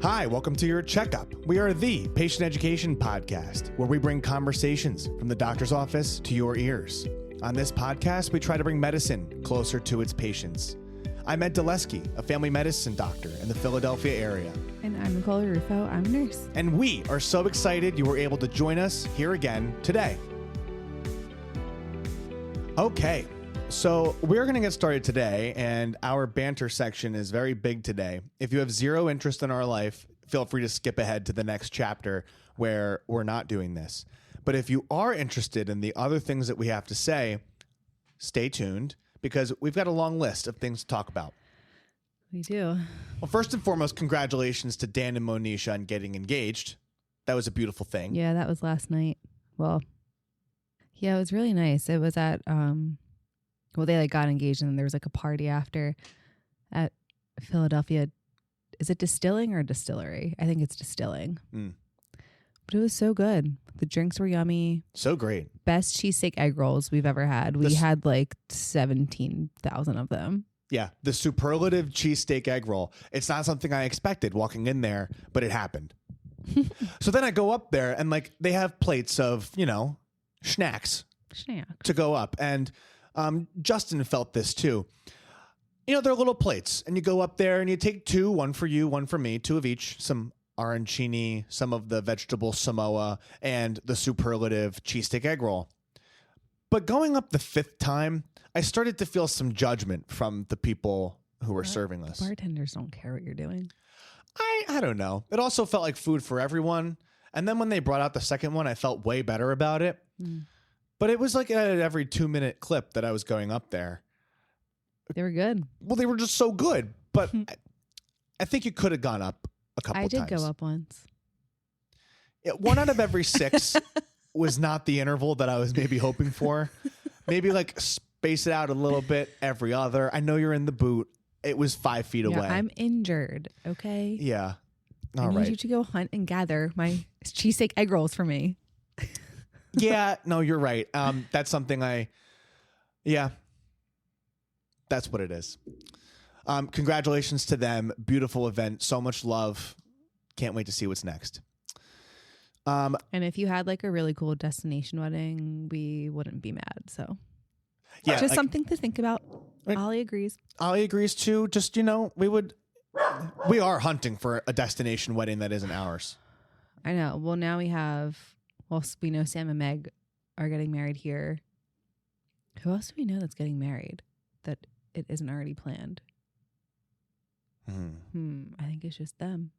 Hi, welcome to your checkup. We are the patient education podcast where we bring conversations from the doctor's office to your ears. On this podcast, we try to bring medicine closer to its patients. I'm Ed Dulesky, a family medicine doctor in the Philadelphia area. And I'm Nicole Rufo. I'm a nurse. And we are so excited you were able to join us here again today. Okay, so we're going to get started today, and our banter section is very big today. If you have zero interest in our life, feel free to skip ahead to the next chapter where we're not doing this. But if you are interested in the other things that we have to say, stay tuned because we've got a long list of things to talk about. We do. Well, first and foremost, congratulations to Dan and Monisha on getting engaged. That was a beautiful thing. Yeah, that was last night. Well, yeah, it was really nice. It was at, they got engaged and then there was a party after at Philadelphia. Is it distilling or distillery? I think it's distilling. But it was so good. The drinks were yummy. So great. Best cheesesteak egg rolls we've ever had. We had 17,000 of them. Yeah, the superlative cheesesteak egg roll. It's not something I expected walking in there, but it happened. So then I go up there and they have plates of, snacks to go up. And Justin felt this too. They're little plates and you go up there and you take two, one for you, one for me, two of each, some arancini, some of the vegetable Samoa, and the superlative cheesesteak egg roll. But going up the fifth time, I started to feel some judgment from the people who were serving us. Bartenders don't care what you're doing. I don't know. It also felt like food for everyone. And then when they brought out the second one, I felt way better about it. But it was at every 2-minute clip that I was going up there. They were good. Well, they were just so good. But I think you could have gone up a couple times. I did go up once. Yeah, 1 out of every 6 was not the interval that I was maybe hoping for. Maybe space it out a little bit every other. I know you're in the boot. It was 5 feet away. I'm injured, okay? Yeah. I need you to go hunt and gather my cheesesteak egg rolls for me. Yeah, no, you're right. That's something that's what it is. Congratulations to them. Beautiful event. So much love. Can't wait to see what's next. And if you had a really cool destination wedding, we wouldn't be mad. So yeah, just something to think about. Ollie agrees. Ollie agrees too. Just, we are hunting for a destination wedding that isn't ours. I know. Well, now we know Sam and Meg are getting married here. Who else do we know that's getting married that it isn't already planned? I think it's just them.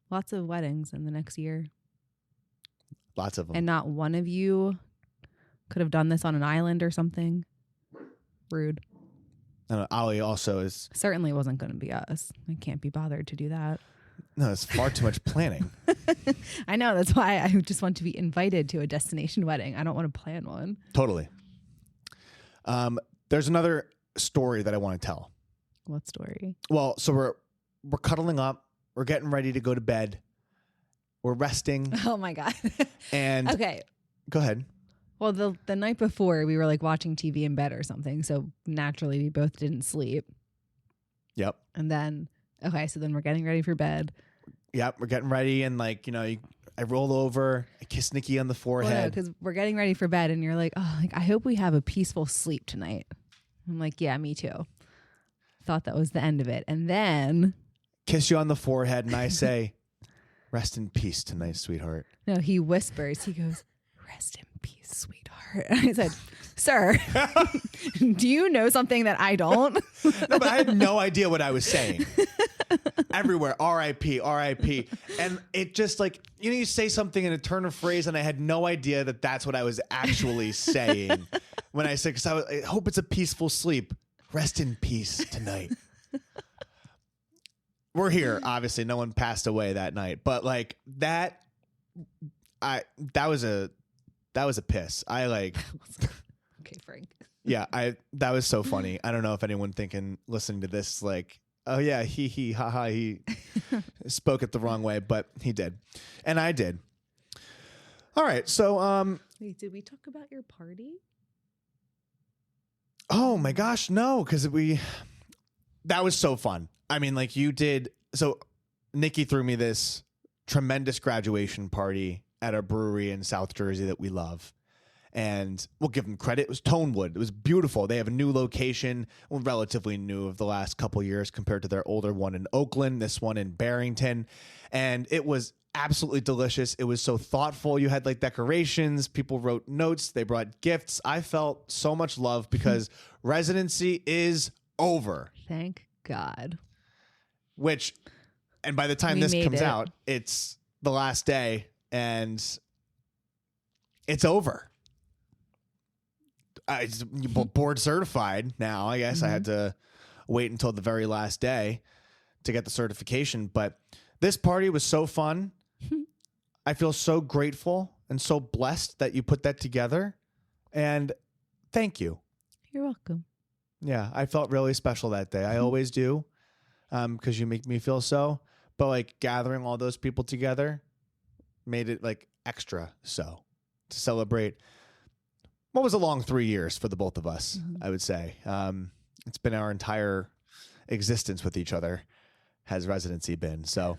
Lots of weddings in the next year. Lots of them. And not one of you could have done this on an island or something. Rude. Ollie also is... Certainly wasn't going to be us. I can't be bothered to do that. No, it's far too much planning. I know. That's why I just want to be invited to a destination wedding. I don't want to plan one. Totally. There's another story that I want to tell. What story? Well, so we're cuddling up. We're getting ready to go to bed. We're resting. Oh, my God. And okay. Go ahead. Well, the night before, we were watching TV in bed or something. So naturally, we both didn't sleep. Yep. And then, so then we're getting ready for bed. Yep. We're getting ready. And I roll over, I kiss Nikki on the forehead. Because we're getting ready for bed. And you're I hope we have a peaceful sleep tonight. I'm yeah, me too. Thought that was the end of it. And then... Kiss you on the forehead. And I say, rest in peace tonight, sweetheart. No, he whispers. He goes, rest in peace, sweetheart. And I said, sir, do you know something that I don't? No, but I had no idea what I was saying. Everywhere, R.I.P., R.I.P. And it just you say something in a turn of phrase, and I had no idea that that's what I was actually saying when I said, because I hope it's a peaceful sleep. Rest in peace tonight. We're here. Obviously, no one passed away that night, but that was a piss. Okay, Frank. Yeah, that was so funny. I don't know if anyone listening to this oh yeah, he ha ha, he spoke it the wrong way, but he did. And I did. All right, so wait, did we talk about your party? Oh my gosh, no, because that was so fun. I mean, you did. So Nikki threw me this tremendous graduation party at a brewery in South Jersey that we love. And we'll give them credit. It was Tonewood. It was beautiful. They have a new location, well, relatively new of the last couple years compared to their older one in Oakland, this one in Barrington. And it was absolutely delicious. It was so thoughtful. You had like decorations. People wrote notes. They brought gifts. I felt so much love because residency is over. Thank God. And by the time We this made comes it. out, it's the last day and it's over. It's board certified now. I guess I had to wait until the very last day to get the certification. But this party was so fun. I feel so grateful and so blessed that you put that together. And thank you. You're welcome. Yeah, I felt really special that day. I always do, because you make me feel so. But like gathering all those people together made it like extra so to celebrate. What was a long 3 years for the both of us, I would say. It's been our entire existence with each other, has residency been. So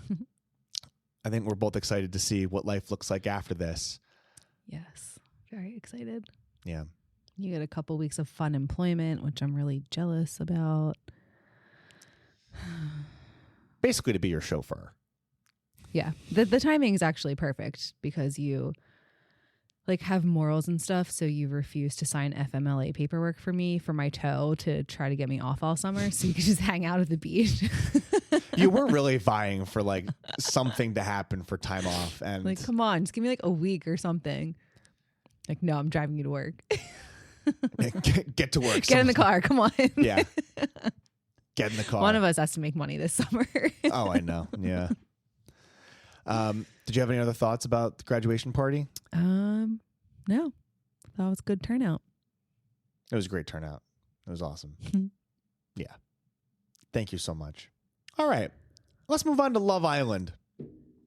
I think we're both excited to see what life looks like after this. Yes. Very excited. Yeah. You get a couple weeks of fun employment, which I'm really jealous about. Basically to be your chauffeur. Yeah. The timing is actually perfect because you like have morals and stuff. So you refuse to sign FMLA paperwork for me for my toe to try to get me off all summer. So you can just hang out at the beach. You were really vying for like something to happen for time off. And Like, come on, just give me like a week or something. Like, no, I'm driving you to work. get to work. Get in the car. Come on. Yeah. Get in the car. One of us has to make money this summer. Oh, I know. Yeah. Did you have any other thoughts about the graduation party? No. That was a good turnout. It was a great turnout. It was awesome. Yeah. Thank you so much. All right. Let's move on to Love Island.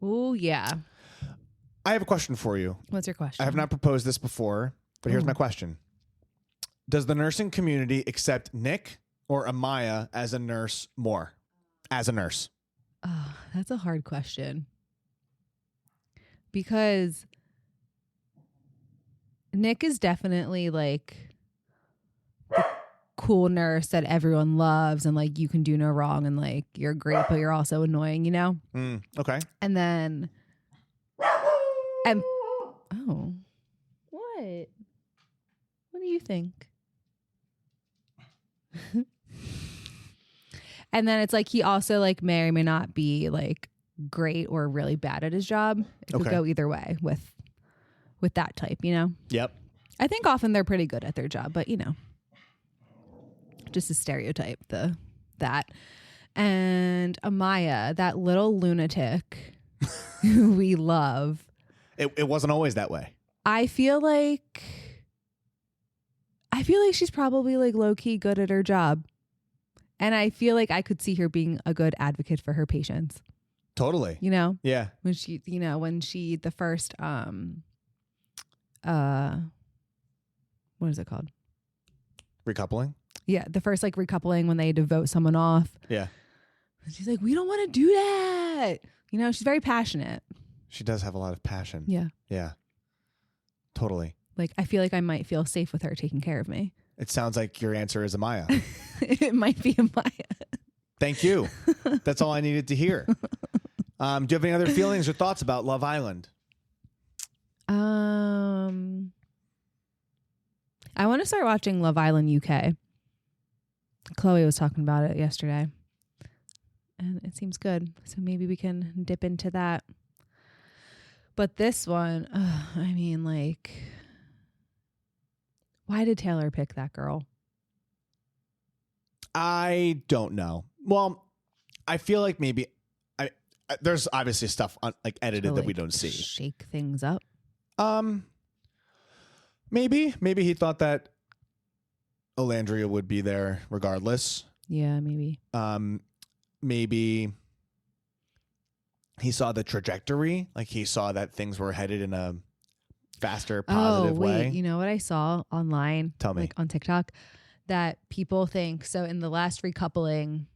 Oh, yeah. I have a question for you. What's your question? I have not proposed this before, but here's my question. Does the nursing community accept Nick or Amaya as a nurse more? As a nurse? Oh, that's a hard question. Because Nick is definitely like the cool nurse that everyone loves and like you can do no wrong and like you're great, but you're also annoying, you know? Okay. And then, oh, what? What do you think? And then it's like he also like may or may not be like great or really bad at his job. It could go either way with that type, you know? Yep. I think often they're pretty good at their job, but you know, just a stereotype, that. And Amaya, that little lunatic who we love. It wasn't always that way. I feel like she's probably like low key good at her job. And I feel like I could see her being a good advocate for her patients. Totally. You know? Yeah. When she the first what is it called? Recoupling? Yeah, the first like recoupling when they had to vote someone off. Yeah. And she's like, we don't want to do that. You know, she's very passionate. She does have a lot of passion. Yeah. Yeah. Totally. Like, I feel like I might feel safe with her taking care of me. It sounds like your answer is Amaya. It might be Amaya. Thank you. That's all I needed to hear. Do you have any other feelings or thoughts about Love Island? I want to start watching Love Island UK. Chloe was talking about it yesterday. And it seems good. So maybe we can dip into that. But this one, I mean, like, why did Taylor pick that girl? I don't know. Well, I feel like maybe there's obviously stuff like edited that we don't see. Shake things up. Maybe he thought that Olandria would be there regardless. Yeah, maybe. Maybe he saw the trajectory, like he saw that things were headed in a faster, positive way. You know what I saw online? Tell me. Like on TikTok, that people think, so in the last recoupling,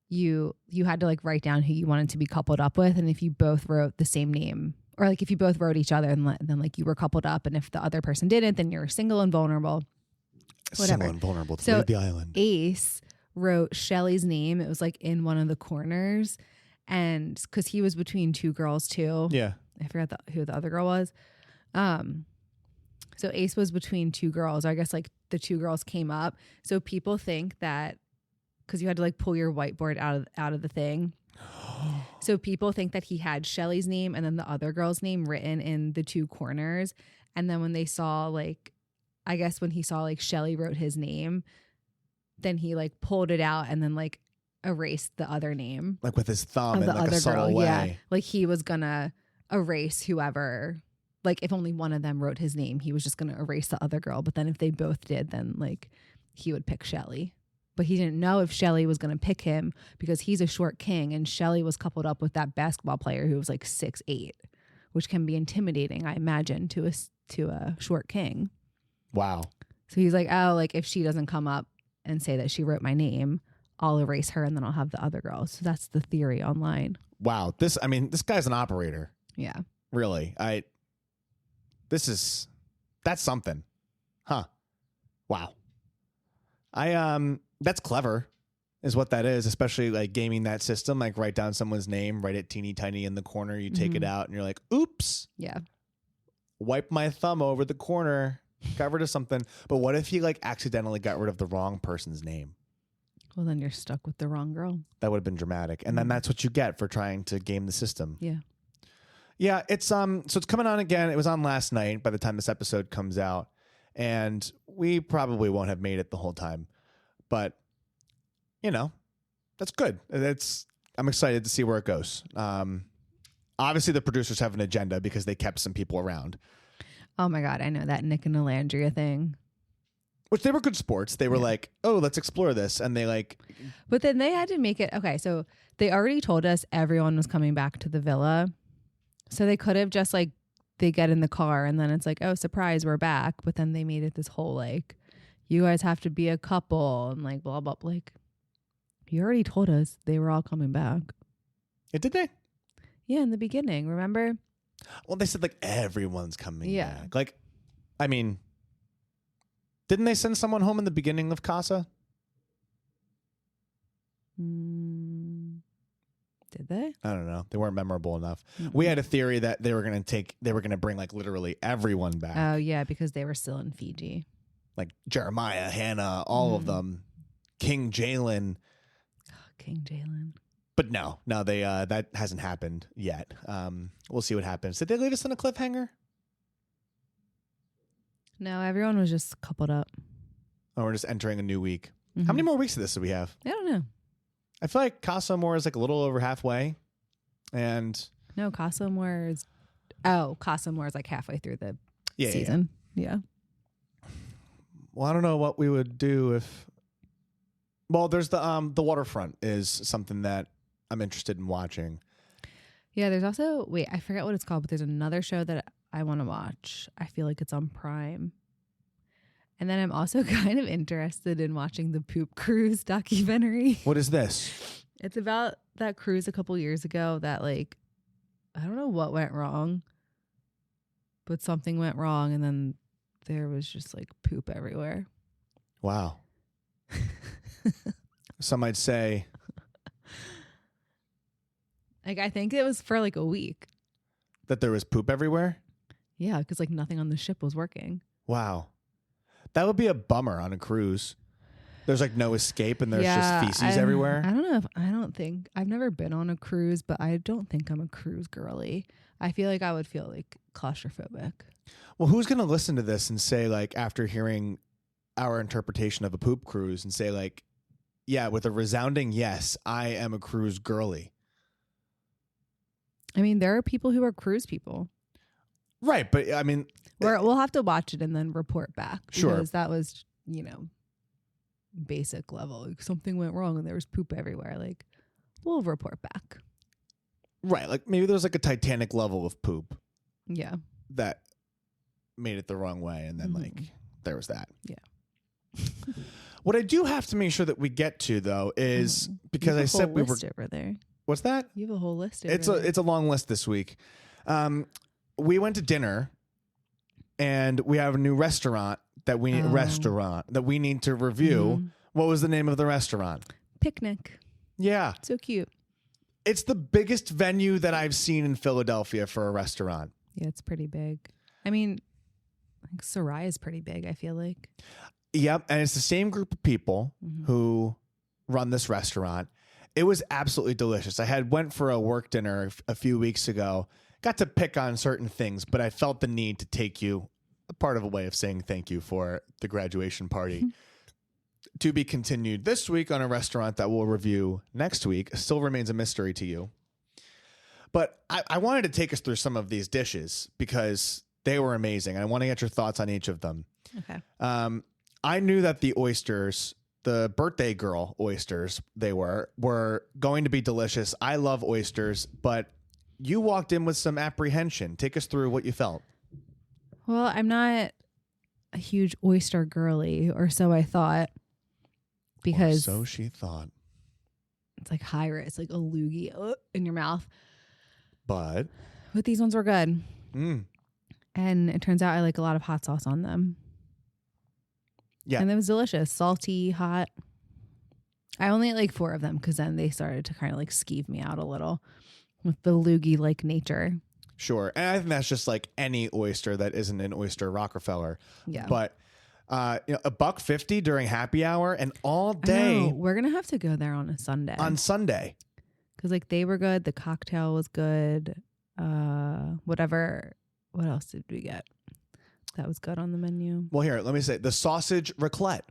you had to like write down who you wanted to be coupled up with, and if you both wrote the same name, or like if you both wrote each other, and then like you were coupled up, and if the other person didn't, then you're single and vulnerable. Whatever. Single and vulnerable to So leave the island. Ace wrote Shelly's name. It was like in one of the corners, and because he was between two girls too. Yeah. I forgot who the other girl was. So Ace was between two girls. I guess like the two girls came up. So people think that because you had to like pull your whiteboard out of the thing. So people think that he had Shelly's name and then the other girl's name written in the two corners. And then when they saw like, I guess when he saw like Shelly wrote his name, then he like pulled it out and then like erased the other name. Like with his thumb of in the like other a subtle girl. way. Yeah. Like he was gonna erase whoever, like if only one of them wrote his name, he was just gonna erase the other girl. But then if they both did, then like he would pick Shelly. But he didn't know if Shelly was gonna pick him because he's a short king, and Shelly was coupled up with that basketball player who was like 6'8", which can be intimidating, I imagine, to a short king. Wow. So he's like, oh, like if she doesn't come up and say that she wrote my name, I'll erase her and then I'll have the other girl. So that's the theory online. Wow. This guy's an operator. Yeah. Really. That's something. Huh. Wow. That's clever is what that is, especially like gaming that system, like write down someone's name, write it teeny tiny in the corner, you take it out and you're like, oops. Yeah. Wipe my thumb over the corner, got rid of something. But what if he like accidentally got rid of the wrong person's name? Well, then you're stuck with the wrong girl. That would have been dramatic. And then that's what you get for trying to game the system. Yeah. Yeah, it's so it's coming on again. It was on last night by the time this episode comes out. And we probably won't have made it the whole time. But you know, that's good. I'm excited to see where it goes. Obviously the producers have an agenda because they kept some people around. Oh my God, I know that Nick and Alandria thing. Which they were good sports. They were like, oh, let's explore this. And they like... But then they had to make it... Okay, so they already told us everyone was coming back to the villa. So they could have just like, they get in the car and then it's like, oh, surprise, we're back. But then they made it this whole like, you guys have to be a couple and like blah, blah, blah. Like, you already told us they were all coming back. Did they? Yeah, in the beginning, remember? Well, they said like everyone's coming Yeah. back. Like, I mean... Didn't they send someone home in the beginning of Casa? Did they? I don't know. They weren't memorable enough. Mm-mm. We had a theory that they were going to bring like literally everyone back. Oh, yeah, because they were still in Fiji. Like Jeremiah, Hannah, all of them. King Jalen. Oh, King Jalen. But no, they that hasn't happened yet. We'll see what happens. Did they leave us on a cliffhanger? No, everyone was just coupled up. Oh, we're just entering a new week. Mm-hmm. How many more weeks of this do we have? I don't know. I feel like Casa Amor is like a little over halfway. And No, Casa Amor is... Oh, Casa Amor is like halfway through the season. Yeah. Well, I don't know what we would do if... Well, there's the waterfront is something that I'm interested in watching. Yeah, there's also... Wait, I forget what it's called, but there's another show that I want to watch. I feel like it's on Prime. And then I'm also kind of interested in watching the Poop Cruise documentary. What is this? It's about that cruise a couple years ago that like, I don't know what went wrong, but something went wrong and then there was just like poop everywhere. Wow. Some might say. Like, I think it was for like a week. That there was poop everywhere? Yeah, because like nothing on the ship was working. Wow. That would be a bummer on a cruise. There's like no escape and there's just feces everywhere. I don't know I've never been on a cruise, but I don't think I'm a cruise girly. I feel like I would feel like claustrophobic. Well, who's going to listen to this and say like, after hearing our interpretation of a poop cruise and say like, yeah, with a resounding yes, I am a cruise girly. I mean, there are people who are cruise people. Right. But I mean, We'll have to watch it and then report back. Sure. Because that was, basic level. Like something went wrong and there was poop everywhere. Like, we'll report back. Right. Like maybe there's like a Titanic level of poop. Yeah. That made it the wrong way. And then like there was that. Yeah. What I do have to make sure that we get to, though, is because I said we were over there. What's that? You have a whole list. It's a long list this week. We went to dinner, and we have a new restaurant that we need to review. Mm-hmm. What was the name of the restaurant? Picnic. Yeah, So cute. it's the biggest venue that I've seen in Philadelphia for a restaurant. Yeah, it's pretty big. I mean, like Sarai is pretty big, I feel like. Yep, and it's the same group of people who run this restaurant. It was absolutely delicious. I went for a work dinner a few weeks ago. Got to pick on certain things, but I felt the need to take you a part of a way of saying thank you for the graduation party. To be continued this week on a restaurant that we'll review next week. Still remains a mystery to you. But I wanted to take us through some of these dishes because they were amazing. I want to get your thoughts on each of them. Okay. I knew that the oysters, the birthday girl oysters, they were going to be delicious. I love oysters, but you walked in with some apprehension. Take us through what you felt. Well, I'm not a huge oyster girly, or so I thought, because so she thought. It's like high risk, like a loogie in your mouth. But these ones were good. And it turns out I like a lot of hot sauce on them. Yeah. And it was delicious. Salty, hot. I only ate like 4 of them because then they started to kind of like skeeve me out a little with the loogie-like nature. Sure. And I think that's just like any oyster that isn't an oyster Rockefeller. Yeah. But $1.50 during happy hour and all day. We're going to have to go there on a Sunday. On Sunday. Because like they were good. The cocktail was good. Whatever. What else did we get? That was good on the menu. Well, here, let me say the sausage raclette.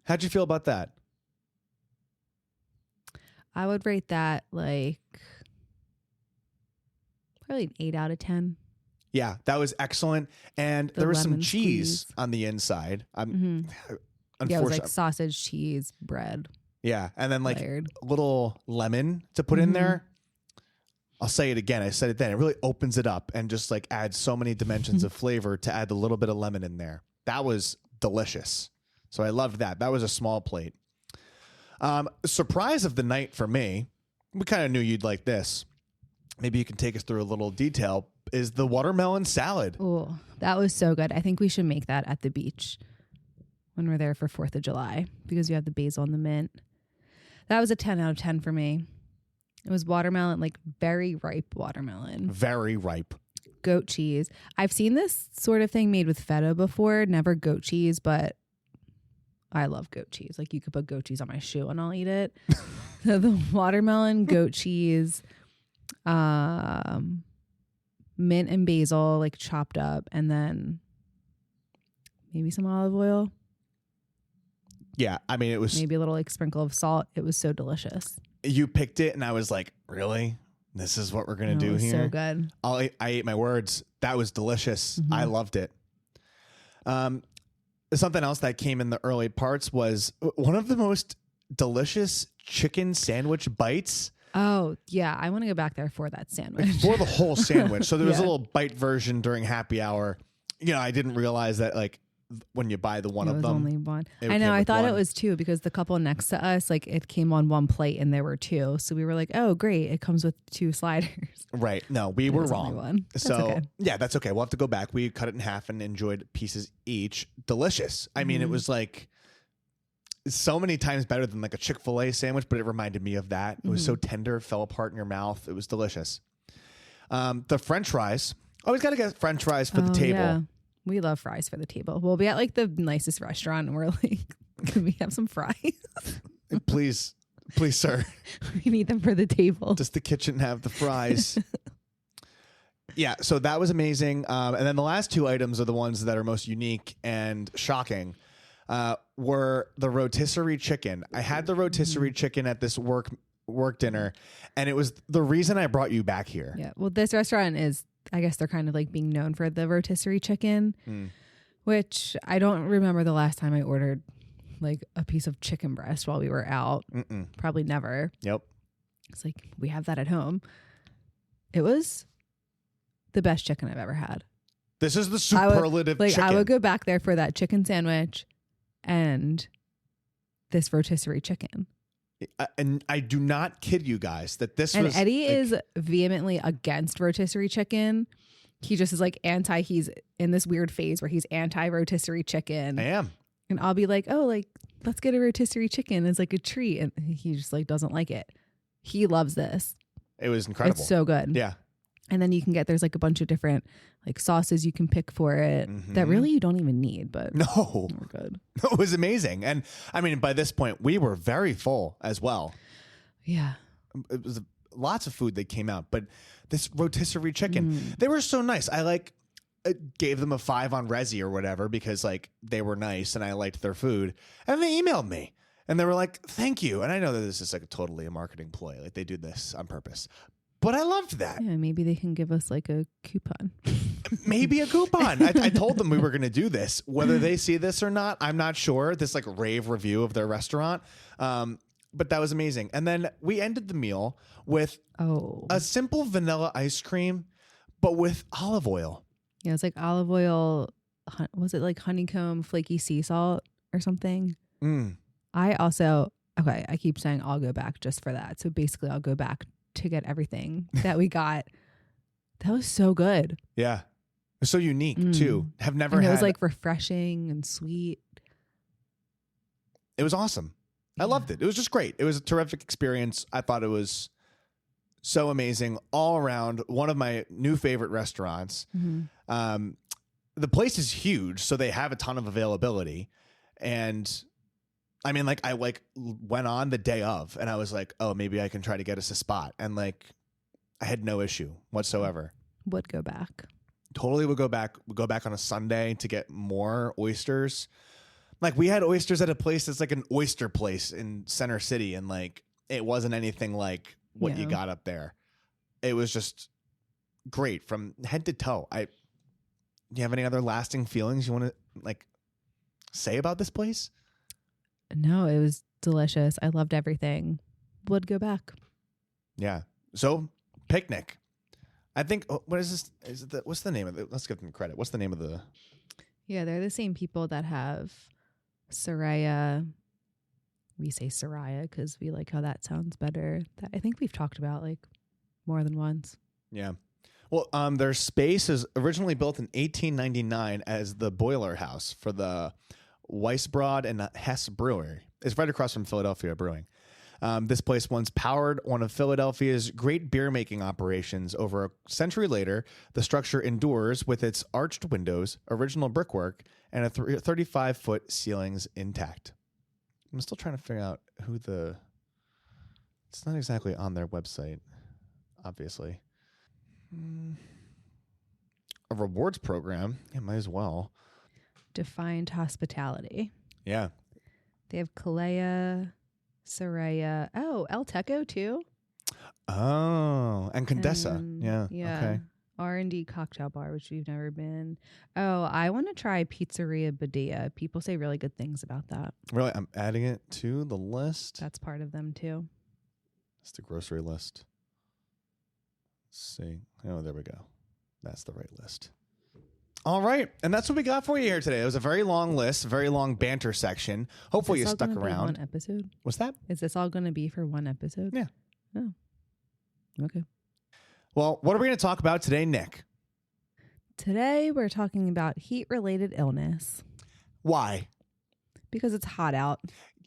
How'd you feel about that? I would rate that like probably an 8 out of 10. Yeah, that was excellent. And there was some cheese on the inside. Yeah, it was like sausage, cheese, bread. Yeah, and then like layered. a little lemon to put in there. I'll say it again. I said it then. It really opens it up and just like adds so many dimensions of flavor to add a little bit of lemon in there. That was delicious. So I loved that. That was a small plate. Surprise of the night for me, we kind of knew you'd like this. Maybe you can take us through a little detail, is the watermelon salad. Oh, that was so good. I think we should make that at the beach when we're there for 4th of July because you have the basil and the mint. That was a 10 out of 10 for me. It was watermelon, like very ripe watermelon. Very ripe. Goat cheese. I've seen this sort of thing made with feta before, never goat cheese, but I love goat cheese. Like you could put goat cheese on my shoe and I'll eat it. So the watermelon, goat cheese, mint and basil, like chopped up, and then maybe some olive oil. Yeah, I mean, it was maybe a little like sprinkle of salt. It was so delicious. You picked it, and I was like, really? This is what we're going to do here? So good. I ate my words. That was delicious. I loved it. Something else that came in the early parts was one of the most delicious chicken sandwich bites. Oh, yeah. I want to go back there for that sandwich. For the whole sandwich. So there was a little bite version during happy hour. You know, I didn't realize that, like, when you buy the one of them. Only one. I know. I thought it was 2 because the couple next to us, like it came on 1 plate and there were 2. So we were like, oh, great. It comes with 2 sliders. Right. No, we were wrong. One. So okay. Yeah, that's okay. We'll have to go back. We cut it in half and enjoyed pieces each. Delicious. I mean, it was like so many times better than like a Chick-fil-A sandwich, but it reminded me of that. It was so tender, fell apart in your mouth. It was delicious. The French fries. Always got to get French fries for the table. Yeah. We love fries for the table. We'll be at like the nicest restaurant and we're like, can we have some fries? Please, sir. We need them for the table. Does the kitchen have the fries? Yeah, so that was amazing. And then the last 2 items are the ones that are most unique and shocking. Were the rotisserie chicken. I had the rotisserie chicken at this work dinner, and it was the reason I brought you back here. Yeah. Well, this restaurant is, I guess they're kind of like being known for the rotisserie chicken, which I don't remember the last time I ordered like a piece of chicken breast while we were out. Probably never. Yep. It's like, we have that at home. It was the best chicken I've ever had. This is the superlative chicken. I would go back there for that chicken sandwich and this rotisserie chicken. And I do not kid you guys that this And was... Eddie is vehemently against rotisserie chicken. He just is like he's in this weird phase where he's anti rotisserie chicken. I am. And I'll be like, oh, like, let's get a rotisserie chicken as like a treat. And he just like doesn't like it. He loves this. It was incredible. It's so good. Yeah. And then there's like a bunch of different like sauces you can pick for it that really you don't even need, but no, we're good. No, it was amazing. And I mean, by this point we were very full as well. Yeah. It was lots of food that came out, but this rotisserie chicken, they were so nice. I gave them a 5 on Resi or whatever because like they were nice and I liked their food. And they emailed me and they were like, thank you. And I know that this is like totally a marketing ploy. Like they do this on purpose. But I loved that. Yeah, maybe they can give us like a coupon. Maybe a coupon. I told them we were going to do this. Whether they see this or not, I'm not sure. This like rave review of their restaurant. But that was amazing. And then we ended the meal with a simple vanilla ice cream, but with olive oil. Yeah, it's like olive oil. Was it like honeycomb flaky sea salt or something? I keep saying I'll go back just for that. So basically I'll go back to get everything that we got. That was so good. Yeah. It was so unique too. Have never and had. It was like refreshing and sweet. It was awesome. Yeah. I loved it. It was just great. It was a terrific experience. I thought it was so amazing all around. One of my new favorite restaurants. The place is huge, so they have a ton of availability. And I mean, like I went on the day of and I was like, oh, maybe I can try to get us a spot. And like, I had no issue whatsoever. Would go back. Totally would go back. Would go back on a Sunday to get more oysters. Like we had oysters at a place that's like an oyster place in Center City. And like, it wasn't anything like what you got up there. It was just great from head to toe. Do you have any other lasting feelings you want to like say about this place? No, it was delicious. I loved everything. Would go back. Yeah. So picnic. I think, what is this? What's the name of it? Let's give them credit. What's the name of the? Yeah, they're the same people that have Soraya. We say Soraya because we like how that sounds better. That I think we've talked about like more than once. Yeah. Well, their space is originally built in 1899 as the boiler house for the Weissbrod and Hess Brewery. It's right across from Philadelphia Brewing. This place once powered one of Philadelphia's great beer making operations. Over a century later, the structure endures with its arched windows, original brickwork, and a 35-foot ceilings intact. I'm still trying to figure out who it's not exactly on their website, obviously. A rewards program. Yeah, might as well. Defined hospitality. Yeah. They have Kalea, Soraya. Oh, El Teco too. Oh, and Condesa. Yeah. Okay. R&D cocktail bar, which we've never been. Oh, I want to try Pizzeria Badia. People say really good things about that. Really? I'm adding it to the list. That's part of them too. It's the grocery list. Let's see. Oh, there we go. That's the right list. All right. And that's what we got for you here today. It was a very long list, a very long banter section. Hopefully you stuck around. One episode? What's that? Is this all going to be for one episode? Yeah. Oh. Okay. Well, what are we going to talk about today, Nick? Today we're talking about heat-related illness. Why? Because it's hot out.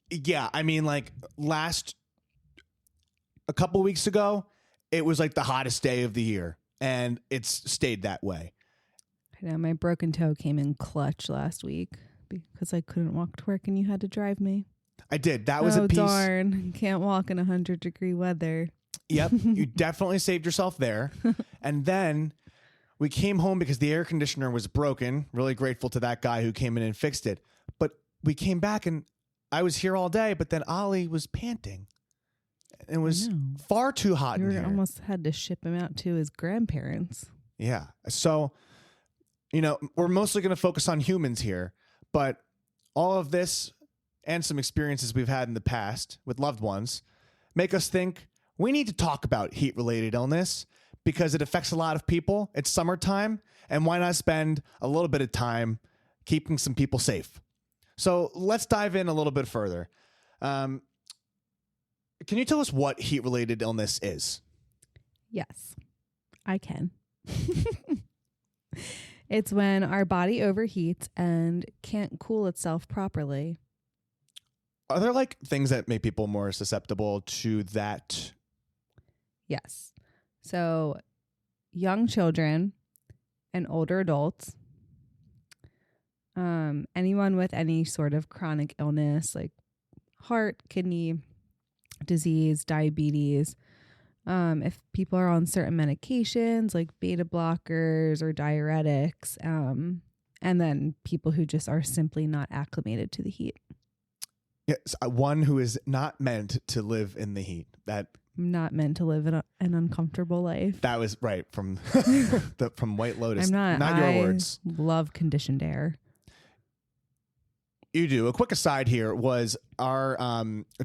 Yeah. I mean, like a couple weeks ago, it was like the hottest day of the year. And it's stayed that way. I know my broken toe came in clutch last week because I couldn't walk to work and you had to drive me. I did. That was a piece. Oh, darn. Can't walk in 100-degree weather. Yep. You definitely saved yourself there. And then we came home because the air conditioner was broken. Really grateful to that guy who came in and fixed it. But we came back and I was here all day, but then Ollie was panting. It was far too hot in here. Almost had to ship him out to his grandparents. Yeah. So, we're mostly going to focus on humans here, but all of this and some experiences we've had in the past with loved ones make us think we need to talk about heat-related illness because it affects a lot of people. It's summertime, and why not spend a little bit of time keeping some people safe? So let's dive in a little bit further. Can you tell us what heat-related illness is? Yes, I can. It's when our body overheats and can't cool itself properly. Are there like things that make people more susceptible to that? Yes. So young children and older adults, anyone with any sort of chronic illness like heart, kidney disease, diabetes, if people are on certain medications like beta blockers or diuretics, and then people who just are simply not acclimated to the heat. Yes, one who is not meant to live in the heat. Not meant to live an uncomfortable life. That was right from from White Lotus. I'm not your words. Love conditioned air. You do. A quick aside here was our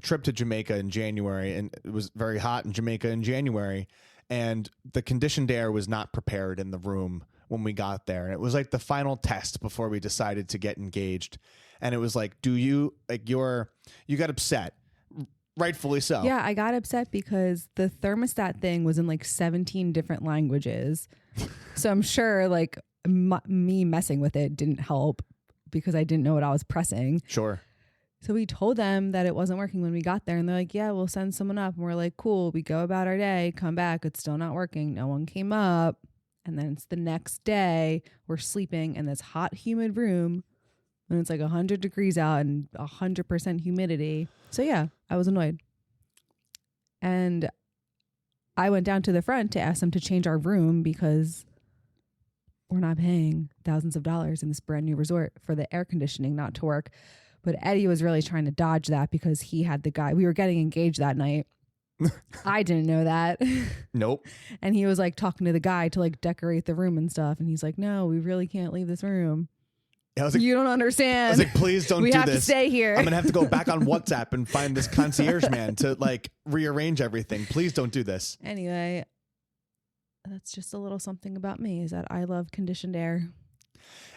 trip to Jamaica in January, and it was very hot in Jamaica in January, and the conditioned air was not prepared in the room when we got there. And it was like the final test before we decided to get engaged. And it was like, you got upset. Rightfully so. Yeah, I got upset because the thermostat thing was in like 17 different languages. So I'm sure like me messing with it didn't help because I didn't know what I was pressing. Sure. So we told them that it wasn't working when we got there. And they're like, yeah, we'll send someone up. And we're like, cool. We go about our day, come back. It's still not working. No one came up. And then it's the next day. We're sleeping in this hot, humid room. And it's like 100 degrees out and 100% humidity. So yeah, I was annoyed. And I went down to the front to ask them to change our room because we're not paying thousands of dollars in this brand new resort for the air conditioning not to work. But Eddie was really trying to dodge that because he had the guy. We were getting engaged that night. I didn't know that. Nope. And he was like talking to the guy to like decorate the room and stuff. And he's like, no, we really can't leave this room. I was like, you don't understand. I was like, please don't do this. We have to stay here. I'm going to have to go back on WhatsApp and find this concierge man to like rearrange everything. Please don't do this. Anyway, that's just a little something about me is that I love conditioned air.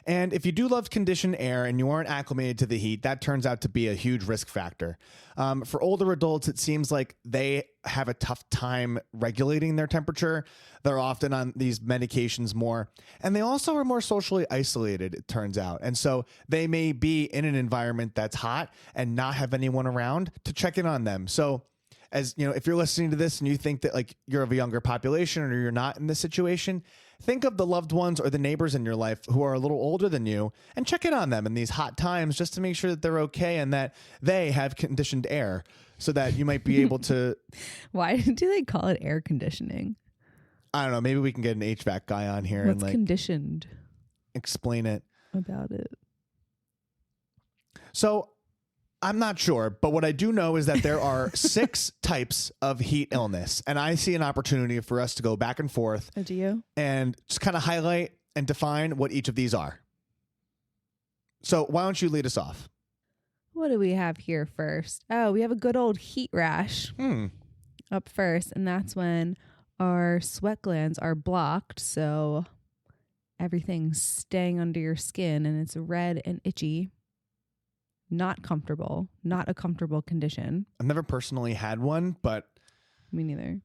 And if you do love conditioned air and you aren't acclimated to the heat, that turns out to be a huge risk factor. For older adults, it seems like they have a tough time regulating their temperature. They're often on these medications more. And they also are more socially isolated, it turns out. And so they may be in an environment that's hot and not have anyone around to check in on them. So as you know, if you're listening to this and you think that like you're of a younger population or you're not in this situation, think of the loved ones or the neighbors in your life who are a little older than you and check in on them in these hot times just to make sure that they're okay and that they have conditioned air so that you might be able to. Why do they call it air conditioning? I don't know. Maybe we can get an HVAC guy on here What's and like conditioned explain it about it. So I'm not sure, but what I do know is that there are 6 types of heat illness, and I see an opportunity for us to go back and forth. Oh, do you? And just kind of highlight and define what each of these are. So why don't you lead us off? What do we have here first? Oh, we have a good old heat rash up first, and that's when our sweat glands are blocked, so everything's staying under your skin, and it's red and itchy. Not comfortable, not a comfortable condition. I've never personally had one, but me neither.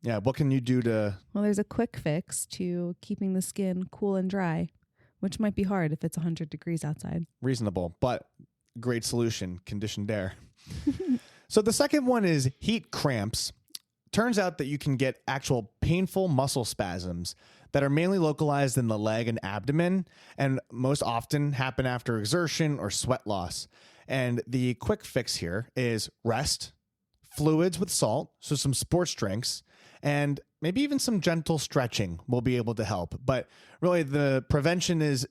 Yeah, what can you do to? Well, there's a quick fix to keeping the skin cool and dry, which might be hard if it's 100 degrees outside. Reasonable, but great solution, conditioned air. So the second one is heat cramps. Turns out that you can get actual painful muscle spasms that are mainly localized in the leg and abdomen and most often happen after exertion or sweat loss. And the quick fix here is rest, fluids with salt, so some sports drinks, and maybe even some gentle stretching will be able to help. But really the prevention is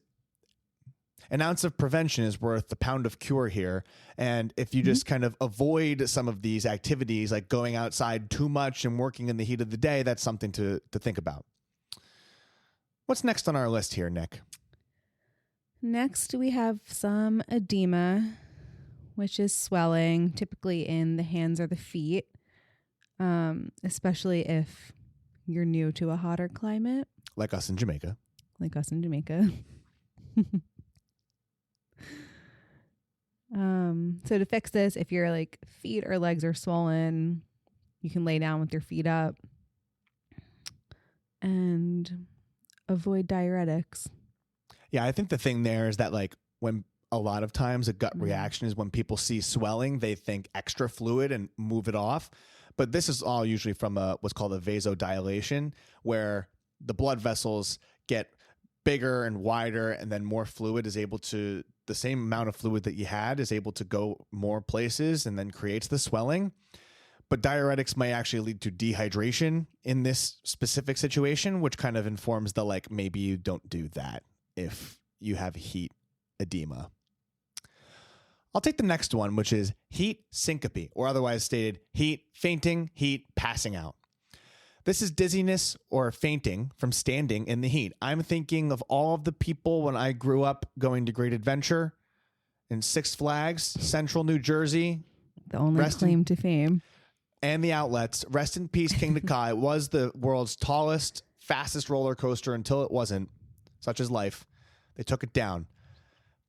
an ounce of prevention is worth a pound of cure here. And if you just kind of avoid some of these activities, like going outside too much and working in the heat of the day, that's something to think about. What's next on our list here, Nick? Next, we have some edema, which is swelling, typically in the hands or the feet, especially if you're new to a hotter climate. Like us in Jamaica. So to fix this, if your like feet or legs are swollen, you can lay down with your feet up and avoid diuretics. Yeah, I think the thing there is that like when a lot of times a gut reaction is when people see swelling, they think extra fluid and move it off. But this is all usually from what's called a vasodilation, where the blood vessels get bigger and wider, and then more fluid is able to, the same amount of fluid that you had is able to go more places and then creates the swelling. But diuretics may actually lead to dehydration in this specific situation, which kind of informs the like, maybe you don't do that if you have heat edema. I'll take the next one, which is heat syncope, or otherwise stated, heat fainting, heat passing out. This is dizziness or fainting from standing in the heat. I'm thinking of all of the people when I grew up going to Great Adventure in Six Flags, Central New Jersey. The only claim to fame. And the outlets. Rest in peace, King Kai. It was the world's tallest, fastest roller coaster until it wasn't. Such is life. They took it down.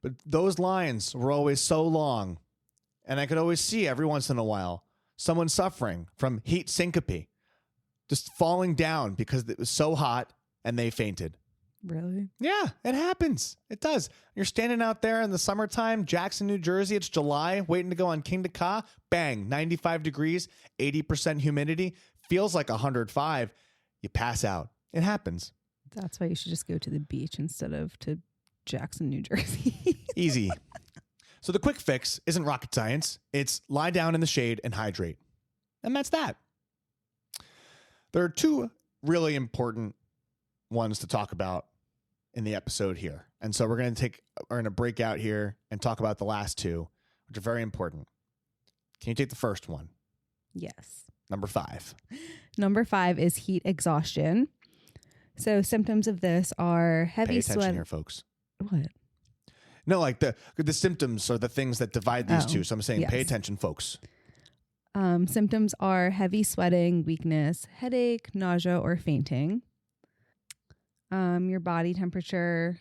But those lines were always so long. And I could always see every once in a while someone suffering from heat syncope, just falling down because it was so hot and they fainted. Really? Yeah, it happens. It does. You're standing out there in the summertime, Jackson, New Jersey. It's July, waiting to go on King Ka. Bang, 95 degrees, 80% humidity. Feels like 105. You pass out. It happens. That's why you should just go to the beach instead of to Jackson, New Jersey. Easy. So the quick fix isn't rocket science. It's lie down in the shade and hydrate. And that's that. There are two really important ones to talk about in the episode here. And so we're going to break out here and talk about the last two, which are very important. Can you take the first one? Yes. Number 5. Number 5 is heat exhaustion. So symptoms of this are heavy sweat. Pay attention here, folks. What? No, like the symptoms are the things that divide these two. So I'm saying pay attention, folks. Symptoms are heavy sweating, weakness, headache, nausea, or fainting. Your body temperature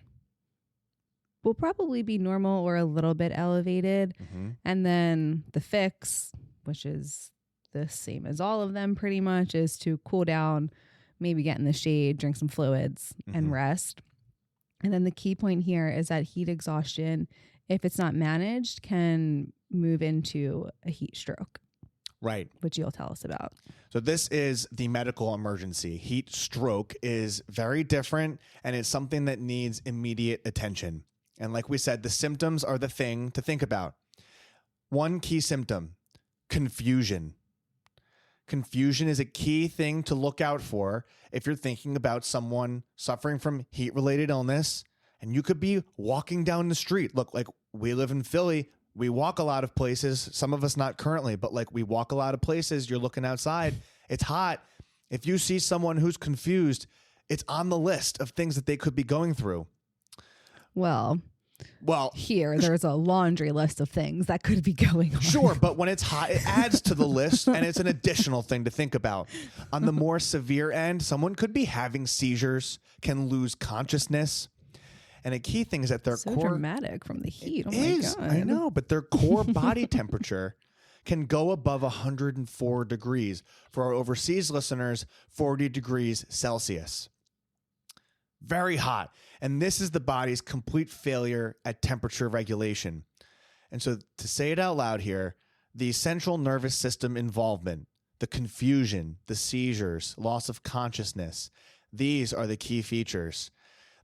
will probably be normal or a little bit elevated. Mm-hmm. And then the fix, which is the same as all of them pretty much, is to cool down, maybe get in the shade, drink some fluids, and rest. And then the key point here is that heat exhaustion, if it's not managed, can move into a heat stroke. Right. Which you'll tell us about. So this is the medical emergency. Heat stroke is very different, and it's something that needs immediate attention. And like we said, the symptoms are the thing to think about. One key symptom, confusion. Confusion is a key thing to look out for if you're thinking about someone suffering from heat-related illness, and you could be walking down the street. Look, like we live in Philly. We walk a lot of places, some of us not currently, but like we walk a lot of places. You're looking outside. It's hot. If you see someone who's confused, it's on the list of things that they could be going through. Well, here there's a laundry list of things that could be going on. Sure, but when it's hot, it adds to the list, and it's an additional thing to think about. On the more severe end, someone could be having seizures, can lose consciousness. And a key thing is that their core... So dramatic from the heat. Oh my God. I know, but their core body temperature can go above 104 degrees. For our overseas listeners, 40 degrees Celsius. Very hot. And this is the body's complete failure at temperature regulation. And so to say it out loud here, the central nervous system involvement, the confusion, the seizures, loss of consciousness, these are the key features.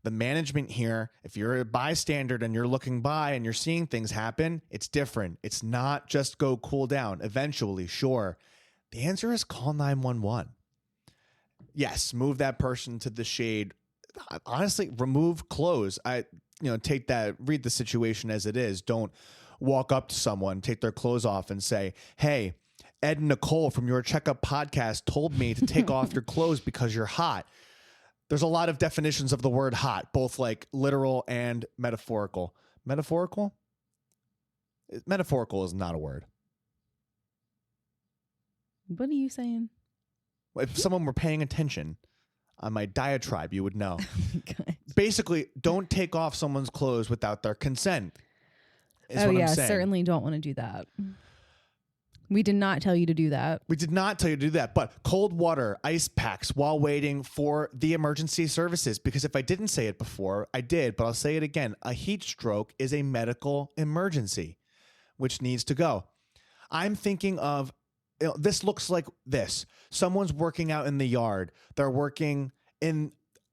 The management here, if you're a bystander and you're looking by and you're seeing things happen, it's different. It's not just go cool down. Eventually, sure. The answer is call 911. Yes, move that person to the shade. Honestly, remove clothes. Take that, read the situation as it is. Don't walk up to someone, take their clothes off and say, hey, Ed and Nicole from Your Checkup podcast told me to take off your clothes because you're hot. There's a lot of definitions of the word hot, both like literal and metaphorical. Metaphorical? Metaphorical is not a word. What are you saying? If someone were paying attention on my diatribe, you would know. Oh my God. Basically, don't take off someone's clothes without their consent. is what I'm saying. Certainly don't want to do that. We did not tell you to do that. We did not tell you to do that, but cold water, ice packs while waiting for the emergency services. Because if I didn't say it before, I did, but I'll say it again. A heat stroke is a medical emergency, which needs to go. I'm thinking of, this looks like this. Someone's working out in the yard. They're working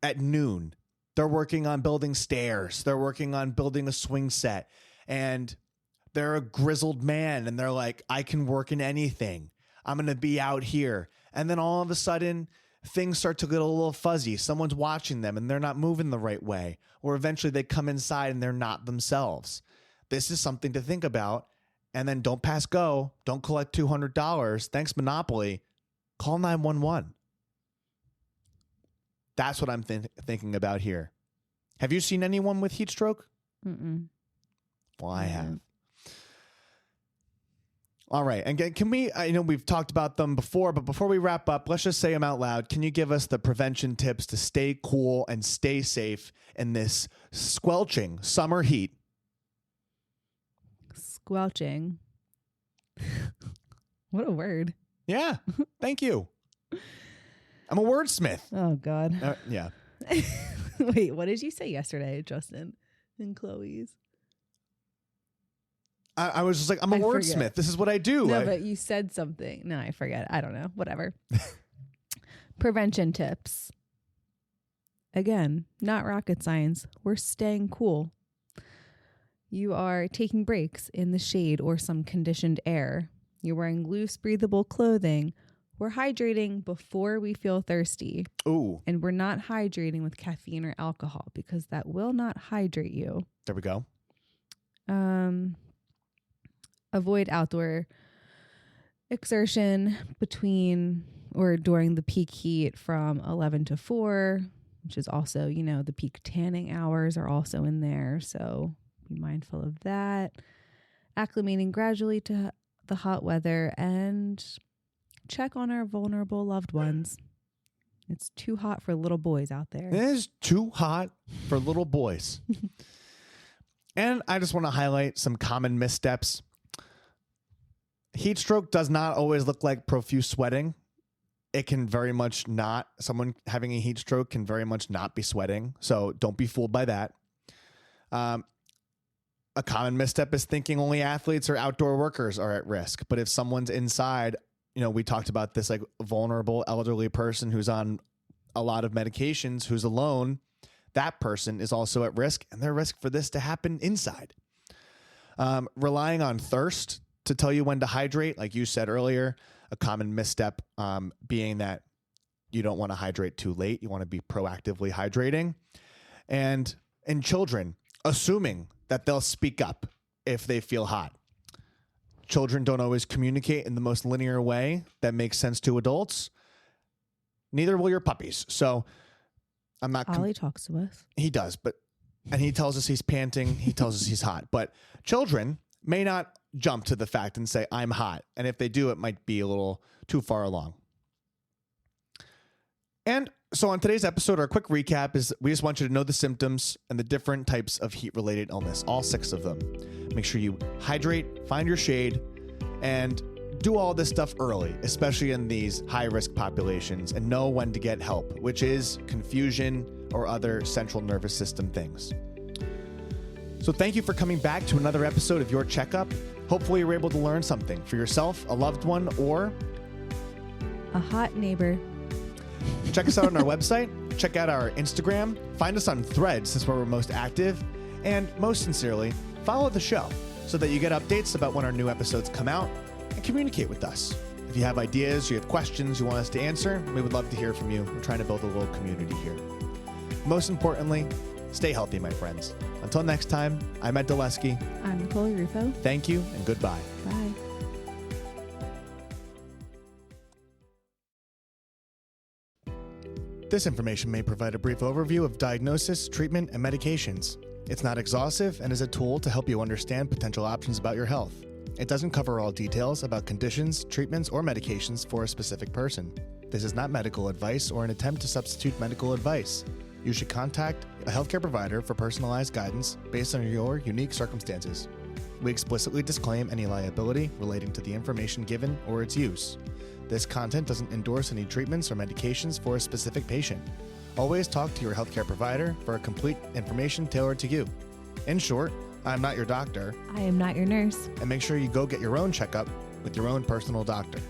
at noon. They're working on building stairs. They're working on building a swing set. And they're a grizzled man and they're like, I can work in anything. I'm going to be out here. And then all of a sudden, things start to get a little fuzzy. Someone's watching them and they're not moving the right way. Or eventually they come inside and they're not themselves. This is something to think about. And then don't pass go. Don't collect $200. Thanks, Monopoly. Call 911. That's what I'm thinking about here. Have you seen anyone with heat stroke? Mm-mm. Well, I have. All right. And can we, I know we've talked about them before, but before we wrap up, let's just say them out loud. Can you give us the prevention tips to stay cool and stay safe in this squelching summer heat? Squelching. What a word. Yeah. Thank you. I'm a wordsmith. Oh, God. Yeah. Wait, what did you say yesterday, Justin and Chloe's? I was just like, I'm a wordsmith. Forget. This is what I do. No, but you said something. No, I forget. I don't know. Whatever. Prevention tips. Again, not rocket science. We're staying cool. You are taking breaks in the shade or some conditioned air. You're wearing loose, breathable clothing. We're hydrating before we feel thirsty. Ooh. And we're not hydrating with caffeine or alcohol because that will not hydrate you. There we go. Avoid outdoor exertion between or during the peak heat from 11 to 4, which is also, the peak tanning hours are also in there. So be mindful of that. Acclimating gradually to the hot weather and check on our vulnerable loved ones. It's too hot for little boys out there. It is too hot for little boys. And I just want to highlight some common missteps. Heat stroke does not always look like profuse sweating. It can very much not. Someone having a heat stroke can very much not be sweating. So don't be fooled by that. A common misstep is thinking only athletes or outdoor workers are at risk. But if someone's inside, we talked about this like vulnerable elderly person who's on a lot of medications, who's alone, that person is also at risk, and they're at risk for this to happen inside. Relying on thirst to tell you when to hydrate, like you said earlier, a common misstep being that you don't want to hydrate too late. You want to be proactively hydrating. And in children, assuming that they'll speak up if they feel hot. Children don't always communicate in the most linear way that makes sense to adults. Neither will your puppies. So I'm not... Ollie talks to us. He does, and he tells us he's panting. He tells us he's hot. But children may not jump to the fact and say, I'm hot. And if they do, it might be a little too far along. And so on today's episode, our quick recap is we just want you to know the symptoms and the different types of heat-related illness, all 6 of them. Make sure you hydrate, find your shade, and do all this stuff early, especially in these high-risk populations, and know when to get help, which is confusion or other central nervous system things. So thank you for coming back to another episode of Your Checkup. Hopefully you're able to learn something for yourself, a loved one, or a hot neighbor. Check us out on our website. Check out our Instagram. Find us on Threads, since we're most active. And most sincerely, follow the show so that you get updates about when our new episodes come out, and communicate with us. If you have ideas, you have questions you want us to answer, we would love to hear from you. We're trying to build a little community here. Most importantly, stay healthy, my friends. Until next time, I'm Ed Dulesky. I'm Nicole Rufo. Thank you and goodbye. Bye. This information may provide a brief overview of diagnosis, treatment, and medications. It's not exhaustive and is a tool to help you understand potential options about your health. It doesn't cover all details about conditions, treatments, or medications for a specific person. This is not medical advice or an attempt to substitute medical advice. You should contact a healthcare provider for personalized guidance based on your unique circumstances. We explicitly disclaim any liability relating to the information given or its use. This content doesn't endorse any treatments or medications for a specific patient. Always talk to your healthcare provider for complete information tailored to you. In short, I'm not your doctor. I am not your nurse. And make sure you go get your own checkup with your own personal doctor.